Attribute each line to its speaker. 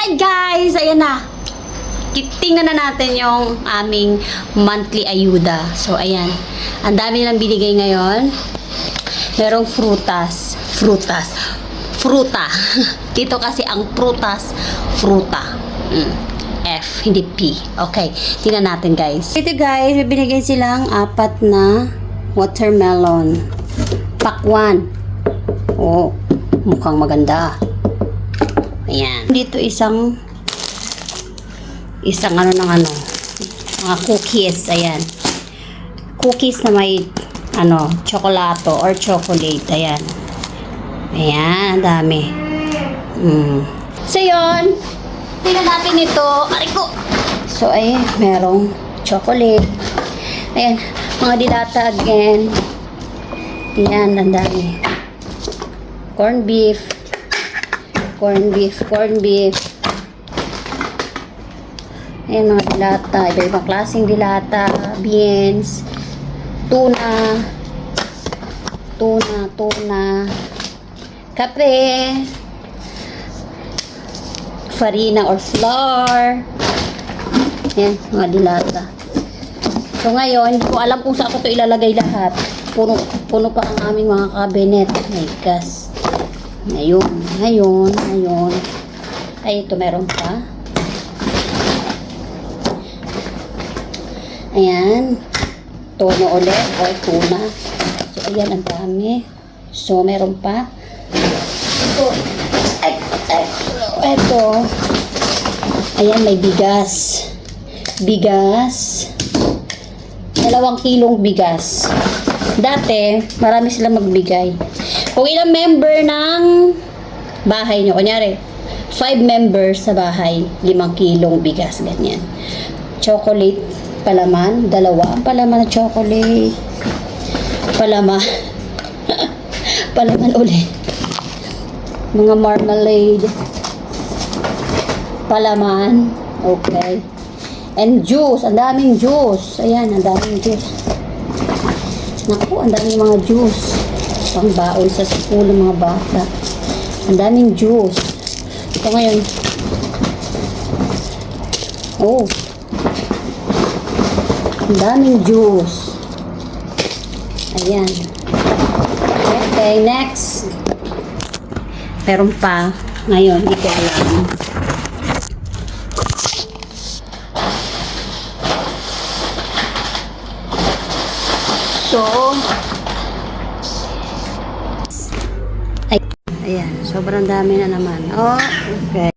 Speaker 1: Hi guys! Ayan na. Tingnan na natin yung aming monthly ayuda. So, ayan. Ang dami nilang binigay ngayon. Merong frutas. Fruta. Dito kasi ang prutas, fruta. F, hindi P. Okay. Tingnan natin guys. Ito guys, may binigay silang 4 na watermelon. Pakwan. Oh, mukhang maganda. Ayan. Dito isang mga cookies. Ayan. Cookies na may tsokolato or chocolate. Ayan. Ayan, ang dami. So, yun. Tingnan natin ito. Ariko. So, ay, merong chocolate. Ayan. Mga dilata again. Ayan, ang dami. Corn beef. Ayan, mga dilata. Iba-ibang klaseng dilata. Beans. Tuna. Kape. Farina or flour. Ayan, mga dilata. So, ngayon, hindi ko alam kung saan ko ito ilalagay lahat. Puno pa ang aming mga cabinet. My gosh. Ngayon. Ay, ito meron pa. Ayan. Tono ulit or tuna. So, ayan, ang dami. So, meron pa. Ito. Ayan, may bigas. 2 kilong bigas. Dati, marami silang magbigay. Kung ilang member ng bahay nyo, kunyari, 5 members sa bahay, 5 kilong bigas, ganyan. Chocolate, palaman, 2 ang palaman na chocolate. Palaman ulit. Mga marmalade. Palaman. Okay. And juice. Ang daming juice. Ayan, ang daming juice. Naku, ang daming mga juice. Pangbaon sa school ng mga bata. Ang daming juice. Ito ngayon. Oh. Ang daming juice. Ayan. Okay, next. Meron pa. Ngayon, hindi ko alam. So, ayan, sobrang dami na naman. Oh, okay.